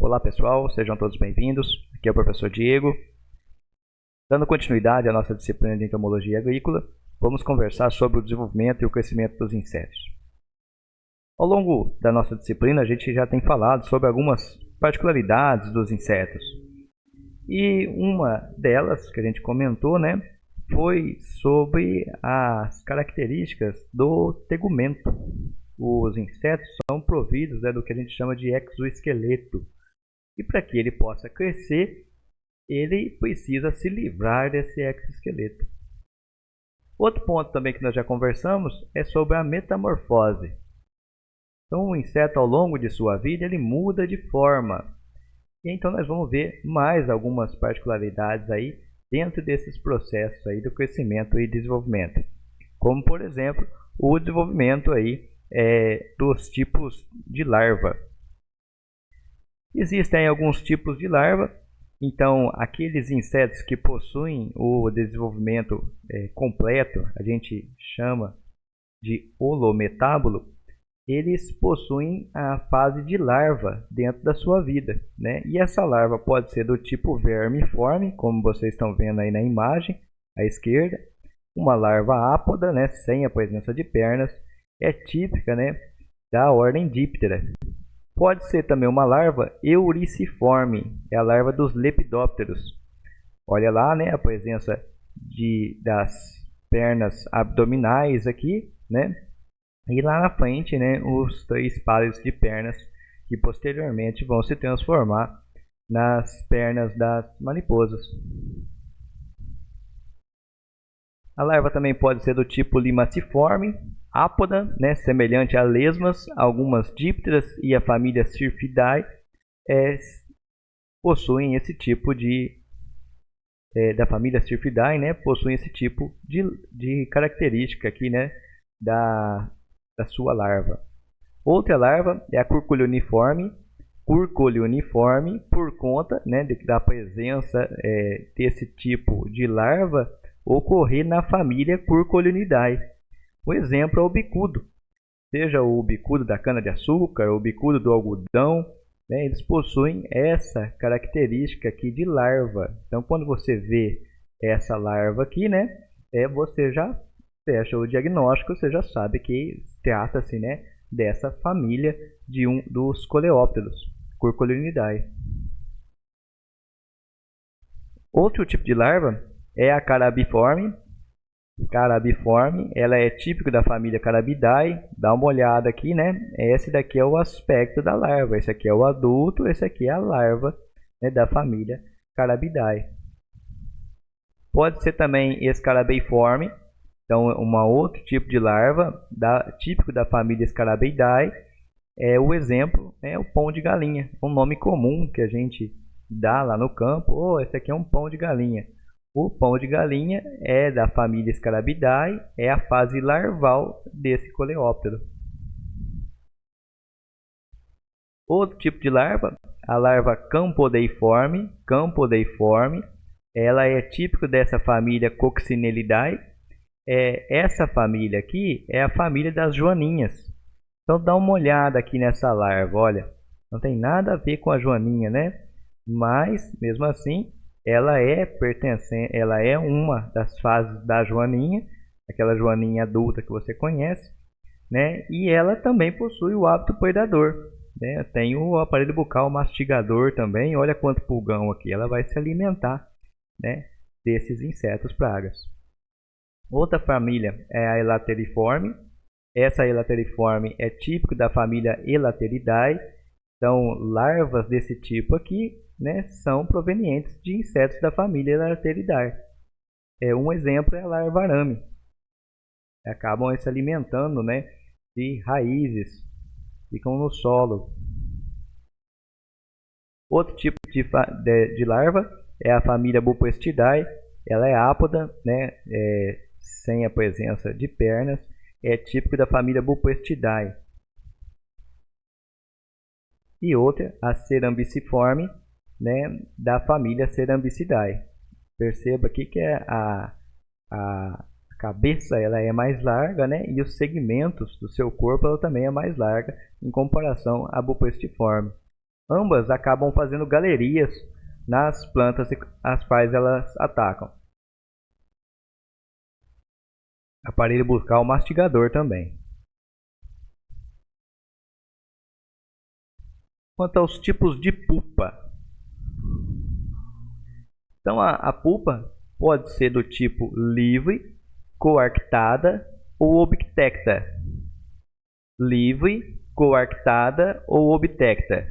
Olá pessoal, sejam todos bem-vindos. Aqui é o professor Diego. Dando continuidade à nossa disciplina de entomologia agrícola, vamos conversar sobre o desenvolvimento e o crescimento dos insetos. Ao longo da nossa disciplina, a gente já tem falado sobre algumas particularidades dos insetos. E uma delas que a gente comentou, foi sobre as características do tegumento. Os insetos são providos do que a gente chama de exoesqueleto. E para que ele possa crescer, ele precisa se livrar desse exoesqueleto. Outro ponto também que nós já conversamos é sobre a metamorfose. Então, o inseto, ao longo de sua vida, ele muda de forma. E então nós vamos ver mais algumas particularidades aí dentro desses processos aí do crescimento e desenvolvimento. Como, por exemplo, o desenvolvimento aí, dos tipos de larva. Existem alguns tipos de larva. Então, aqueles insetos que possuem o desenvolvimento completo, a gente chama de holometábulo, eles possuem a fase de larva dentro da sua vida, E essa larva pode ser do tipo vermiforme, como vocês estão vendo aí na imagem, à esquerda. Uma larva ápoda, sem a presença de pernas, é típica, da ordem Diptera. Pode ser também uma larva euriciforme, é a larva dos lepidópteros. Olha lá, a presença das pernas abdominais aqui, E lá na frente, os 3 pares de pernas que posteriormente vão se transformar nas pernas das mariposas. A larva também pode ser do tipo limaciforme, ápoda, semelhante a lesmas. Algumas dípteras e a família Syrphidae possuem esse tipo da família Syrphidae, possuem esse tipo de característica aqui, da sua larva. Outra larva é a curculioniforme, por conta da presença desse tipo de larva ocorrer na família Curculionidae. O exemplo é o bicudo, seja o bicudo da cana-de-açúcar, o bicudo do algodão, eles possuem essa característica aqui de larva. Então, quando você vê essa larva aqui, você já fecha o diagnóstico, você já sabe que trata-se dessa família dos coleópteros, Curculionidae. Outro tipo de larva é a carabiforme. Ela é típica da família Carabidae. Dá uma olhada aqui, Esse daqui é o aspecto da larva. Esse aqui é o adulto, esse aqui é a larva da família Carabidae. Pode ser também escarabeiforme. Então, outro tipo de larva, típico da família Scarabeidae. O exemplo é o pão de galinha, um nome comum que a gente dá lá no campo. Esse aqui é um pão de galinha. O pão de galinha é da família Scarabidae, é a fase larval desse coleóptero. Outro tipo de larva, a larva campodeiforme. Ela é típica dessa família Coccinellidae. Essa família aqui é a família das joaninhas. Então dá uma olhada aqui nessa larva, olha, não tem nada a ver com a joaninha, Mas mesmo assim, ela é uma das fases da joaninha, aquela joaninha adulta que você conhece, E ela também possui o hábito predador, Tem o aparelho bucal mastigador também. Olha quanto pulgão aqui, ela vai se alimentar, desses insetos pragas. Outra família é a Elateriforme. Essa Elateriforme é típica da família Elateridae. Então, larvas desse tipo aqui, são provenientes de insetos da família Elateridae. Um exemplo é a larva arame. Acabam se alimentando, de raízes, ficam no solo. Outro tipo de larva é a família Buprestidae. Ela é ápoda, sem a presença de pernas. É típico da família Buprestidae. E outra, a Cerambiciforme, da família Cerambicidae. Perceba aqui que a cabeça ela é mais larga, e os segmentos do seu corpo ela também é mais larga em comparação à Buprestiforme. Ambas acabam fazendo galerias nas plantas as quais elas atacam. Aparelho bucal mastigador também. Quanto aos tipos de pupa. Então a pupa pode ser do tipo livre, coarctada ou obtecta. Livre, coarctada ou obtecta.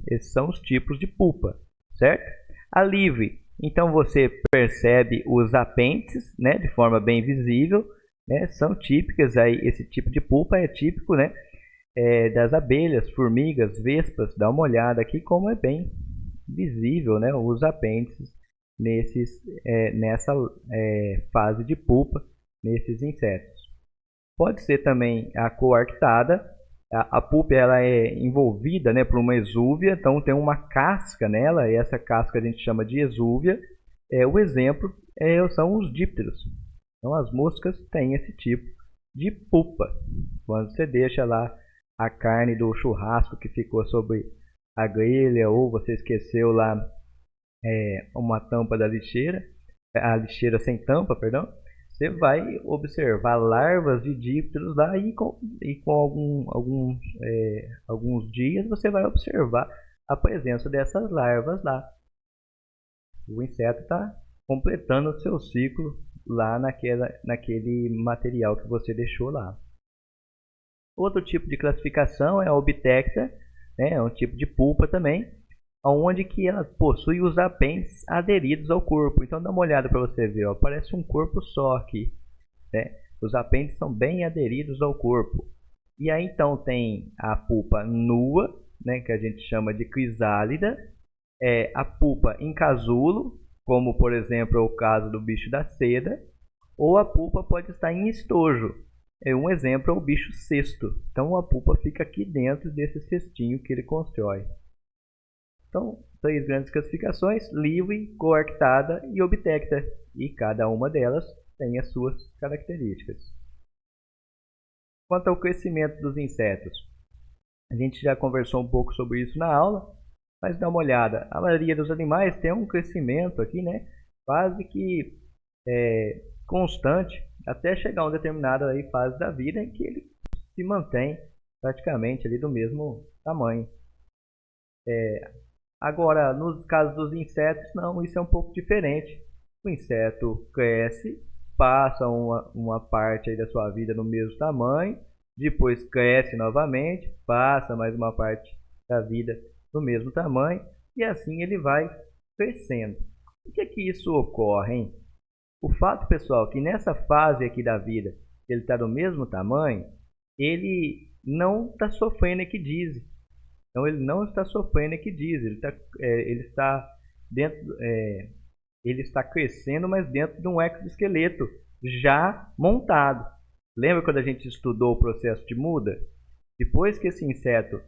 Esses são os tipos de pupa, certo? A livre, então você percebe os apêndices, né, de forma bem visível, né, são típicas aí, esse tipo de pupa é típico, né, das abelhas, formigas, vespas. Dá uma olhada aqui como é bem visível, né, os apêndices nessa fase de pupa nesses insetos. Pode ser também a coarctada. A pupa ela é envolvida, né, por uma exúvia, então tem uma casca nela, e essa casca a gente chama de exúvia. O exemplo são os dípteros. Então as moscas têm esse tipo de pupa. Quando você deixa lá a carne do churrasco que ficou sobre a grelha, ou você esqueceu lá uma tampa da lixeira, a lixeira sem tampa, perdão, você vai observar larvas de dípteros lá e com alguns dias você vai observar a presença dessas larvas lá. O inseto está completando o seu ciclo lá naquele material que você deixou lá. Outro tipo de classificação é a obtecta, né? É um tipo de pulpa também, onde que ela possui os apêndices aderidos ao corpo. Então dá uma olhada para você ver, ó, parece um corpo só aqui, né? Os apêndices são bem aderidos ao corpo. E aí então tem a pulpa nua, né, que a gente chama de crisálida, a pulpa em casulo, como por exemplo é o caso do bicho da seda, ou a pulpa pode estar em estojo. Um exemplo é o bicho cesto. Então a pulpa fica aqui dentro desse cestinho que ele constrói. Então, 3 grandes classificações: livre, coarctada e obtecta. E cada uma delas tem as suas características. Quanto ao crescimento dos insetos, a gente já conversou um pouco sobre isso na aula, mas dá uma olhada. A maioria dos animais tem um crescimento aqui, né, quase que constante, até chegar a uma determinada fase da vida em que ele se mantém praticamente ali do mesmo tamanho. Agora, nos casos dos insetos, não, isso é um pouco diferente. O inseto cresce, passa uma parte aí da sua vida no mesmo tamanho, depois cresce novamente, passa mais uma parte da vida no mesmo tamanho, e assim ele vai crescendo. Por que isso ocorre, hein? O fato, pessoal, que nessa fase aqui da vida, ele está do mesmo tamanho, ele não está sofrendo equidise. Então ele não está sofrendo equidise, ele está crescendo, mas dentro de um exoesqueleto já montado. Lembra quando a gente estudou o processo de muda? Depois que esse inseto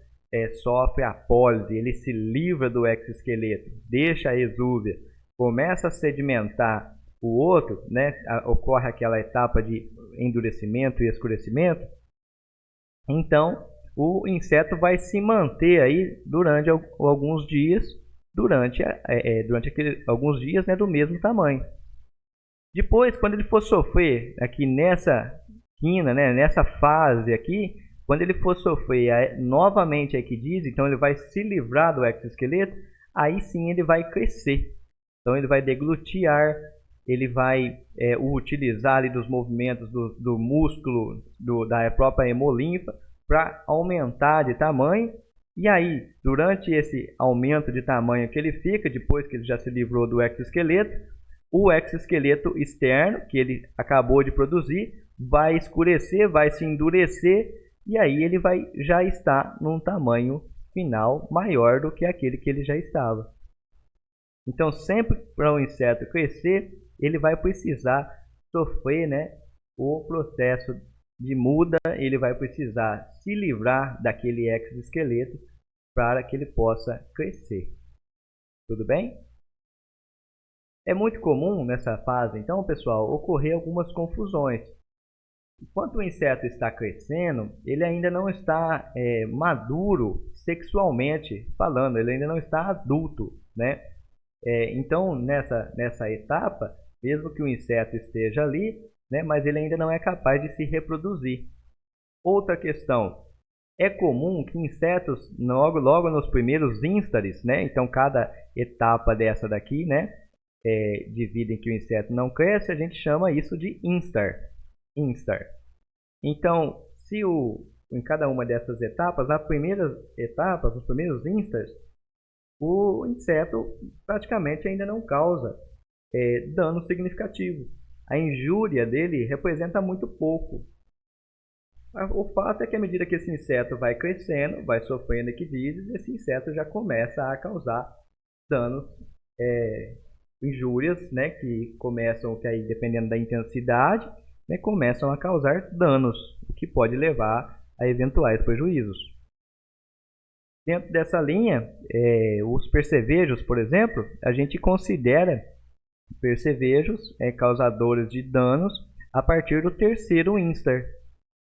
sofre a pólise, ele se livra do exoesqueleto, deixa a exúvia, começa a sedimentar o outro, né, ocorre aquela etapa de endurecimento e escurecimento. Então o inseto vai se manter aí durante alguns dias, alguns dias, né, do mesmo tamanho. Depois, quando ele for sofrer aqui nessa quina, né, nessa fase aqui, quando ele for sofrer novamente a equidise, então ele vai se livrar do exoesqueleto, aí sim ele vai crescer. Então ele vai deglutir ar, ele vai utilizar ali dos movimentos do músculo, da própria hemolinfa, para aumentar de tamanho. E aí, durante esse aumento de tamanho que ele fica, depois que ele já se livrou do exoesqueleto, o exoesqueleto externo, que ele acabou de produzir, vai escurecer, vai se endurecer, e aí ele vai já estar num tamanho final maior do que aquele que ele já estava. Então, sempre para o inseto crescer, ele vai precisar sofrer, né, o processo de muda, ele vai precisar se livrar daquele exoesqueleto para que ele possa crescer. Tudo bem? É muito comum nessa fase, então, pessoal, ocorrer algumas confusões. Enquanto o inseto está crescendo, ele ainda não está maduro sexualmente falando, ele ainda não está adulto, né? Então, nessa etapa, mesmo que o inseto esteja ali, né, mas ele ainda não é capaz de se reproduzir. Outra questão, é comum que insetos, logo nos primeiros instares, né, então cada etapa dessa daqui, né, de vida em que o inseto não cresce, a gente chama isso de instar. Então, em cada uma dessas etapas, nas primeiras etapas, nos primeiros instars, o inseto praticamente ainda não causa dano significativo. A injúria dele representa muito pouco. O fato é que à medida que esse inseto vai crescendo, vai sofrendo equidízios, esse inseto já começa a causar danos, injúrias, né, que aí, dependendo da intensidade, né, começam a causar danos, o que pode levar a eventuais prejuízos. Dentro dessa linha, os percevejos, por exemplo, a gente considera percevejos causadores de danos a partir do terceiro instar.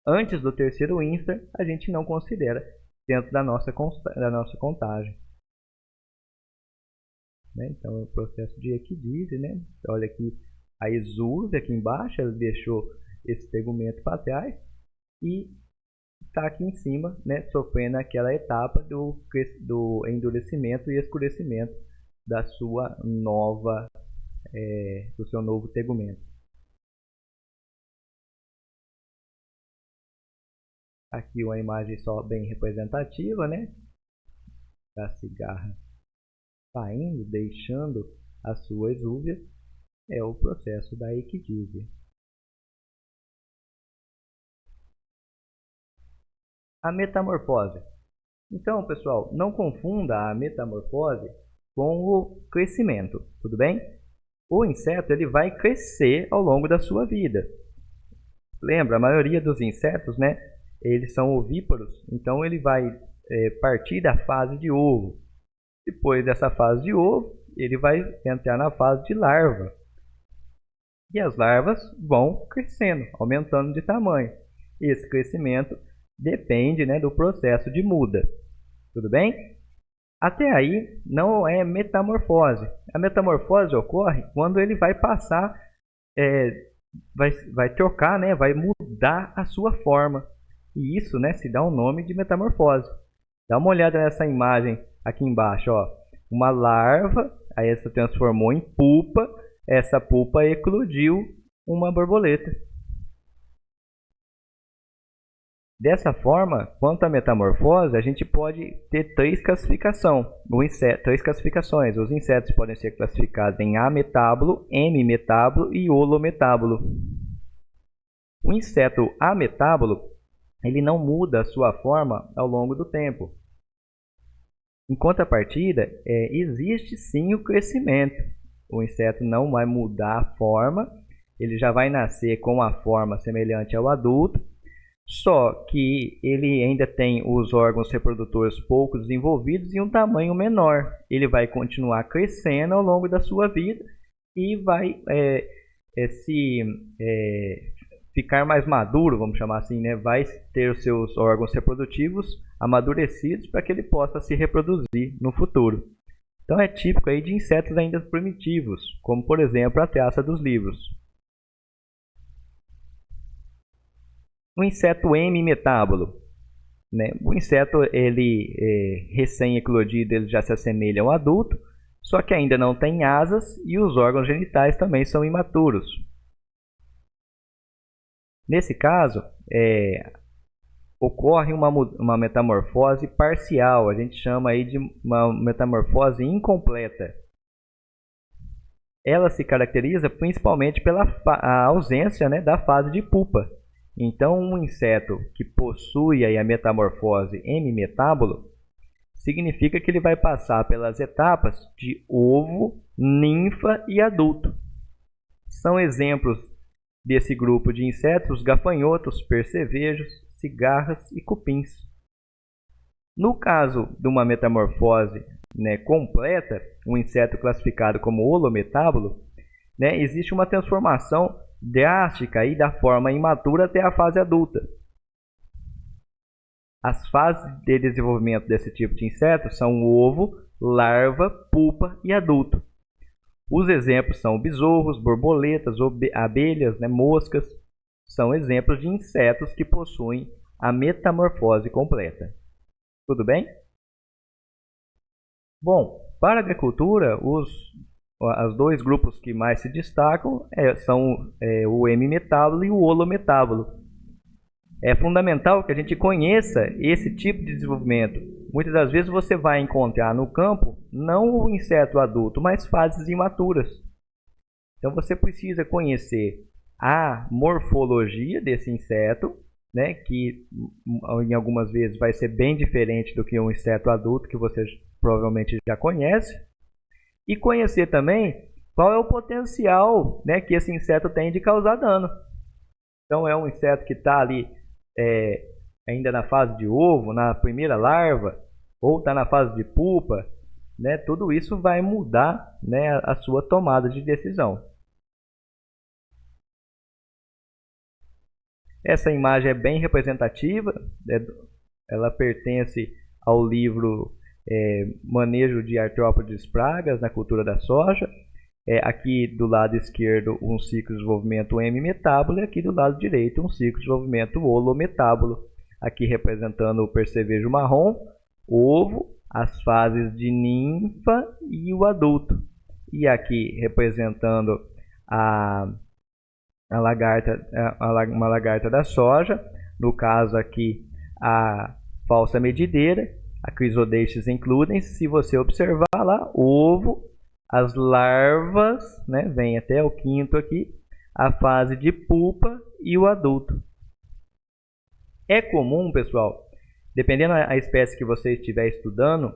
Antes do terceiro instar, a gente não considera dentro da nossa contagem. Né? Então, é o processo de equidízise, né? Olha aqui a exúvia aqui embaixo, ela deixou esse tegumento para trás e está aqui em cima, né, sofrendo aquela etapa do endurecimento e escurecimento da sua do seu novo tegumento. Aqui uma imagem só bem representativa, né, da cigarra saindo, deixando a sua exúvia, é o processo da equidízia. A metamorfose. Então, pessoal, não confunda a metamorfose com o crescimento, tudo bem? O inseto ele vai crescer ao longo da sua vida. Lembra, a maioria dos insetos, né, eles são ovíparos, então ele vai partir da fase de ovo. Depois dessa fase de ovo, ele vai entrar na fase de larva. E as larvas vão crescendo, aumentando de tamanho. Esse crescimento depende, né, do processo de muda. Tudo bem? Até aí não é metamorfose. A metamorfose ocorre quando ele vai passar, vai trocar, né, vai mudar a sua forma. E isso, né, se dá o nome de metamorfose. Dá uma olhada nessa imagem aqui embaixo. Ó. Uma larva, aí essa transformou em pupa. Essa pupa eclodiu uma borboleta. Dessa forma, quanto à metamorfose, a gente pode ter três classificações. Os insetos podem ser classificados em ametábulo, hemimetábulo e holometábulo. O inseto ametábulo, ele não muda a sua forma ao longo do tempo. Em contrapartida, existe sim o crescimento. O inseto não vai mudar a forma, ele já vai nascer com a forma semelhante ao adulto, só que ele ainda tem os órgãos reprodutores pouco desenvolvidos e um tamanho menor. Ele vai continuar crescendo ao longo da sua vida e vai ficar mais maduro, vamos chamar assim, né? Vai ter os seus órgãos reprodutivos amadurecidos para que ele possa se reproduzir no futuro. Então é típico aí de insetos ainda primitivos, como por exemplo a traça dos livros. O inseto hemimetábulo, né? O inseto ele recém-eclodido, ele já se assemelha ao adulto, só que ainda não tem asas e os órgãos genitais também são imaturos. Nesse caso, ocorre uma metamorfose parcial, a gente chama aí de uma metamorfose incompleta. Ela se caracteriza principalmente pela ausência, né, da fase de pupa. Então, um inseto que possui aí a metamorfose hemimetábulo significa que ele vai passar pelas etapas de ovo, ninfa e adulto. São exemplos desse grupo de insetos gafanhotos, percevejos, cigarras e cupins. No caso de uma metamorfose, né, completa, um inseto classificado como holometábulo, né, existe uma transformação drástica aí da forma imatura até a fase adulta. As fases de desenvolvimento desse tipo de inseto são o ovo, larva, pupa e adulto. Os exemplos são besouros, borboletas, abelhas, moscas. São exemplos de insetos que possuem a metamorfose completa. Tudo bem? Bom, para a agricultura, os dois grupos que mais se destacam são o hemimetábulo e o holometábulo. É fundamental que a gente conheça esse tipo de desenvolvimento. Muitas das vezes você vai encontrar no campo não o inseto adulto, mas fases imaturas. Então você precisa conhecer a morfologia desse inseto, que em algumas vezes vai ser bem diferente do que um inseto adulto que você provavelmente já conhece, e conhecer também qual é o potencial que esse inseto tem de causar dano. Então é um inseto que está ali ainda na fase de ovo, na primeira larva, ou está na fase de pupa, tudo isso vai mudar a sua tomada de decisão. Essa imagem é bem representativa, ela pertence ao livro Manejo de Artrópodes Pragas na Cultura da Soja. Aqui do lado esquerdo um ciclo de desenvolvimento hemimetábulo e aqui do lado direito um ciclo de desenvolvimento holometábulo. Aqui representando o percevejo marrom, o ovo, as fases de ninfa e o adulto. E aqui representando uma lagarta da soja, no caso aqui a falsa medideira, a Chrysodestes includens. Se você observar lá, ovo, as larvas, vem até o quinto aqui, a fase de pupa e o adulto. É comum, pessoal, dependendo da espécie que você estiver estudando,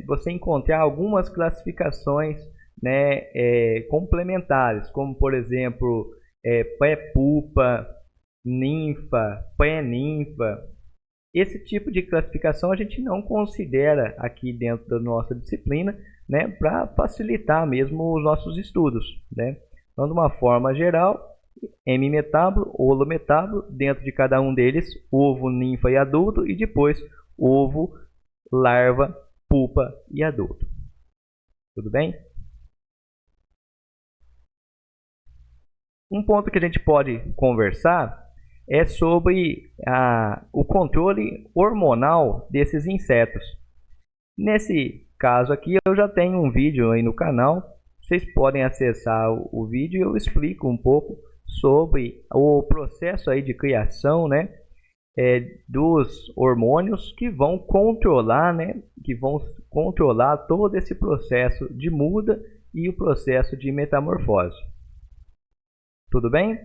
você encontrar algumas classificações complementares, como por exemplo, pré-pupa, ninfa, pré-ninfa. Esse tipo de classificação a gente não considera aqui dentro da nossa disciplina, para facilitar mesmo os nossos estudos. Então, de uma forma geral, hemimetábulo, holometábulo, dentro de cada um deles, ovo, ninfa e adulto, e depois ovo, larva, pupa e adulto. Tudo bem? Um ponto que a gente pode conversar é sobre o controle hormonal desses insetos. Nesse caso aqui eu já tenho um vídeo aí no canal, vocês podem acessar o vídeo e eu explico um pouco sobre o processo aí de criação dos hormônios que vão controlar, todo esse processo de muda e o processo de metamorfose. Tudo bem?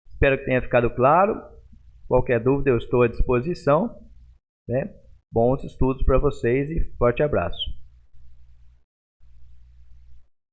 Espero que tenha ficado claro. Qualquer dúvida eu estou à disposição. Bons estudos para vocês e forte abraço.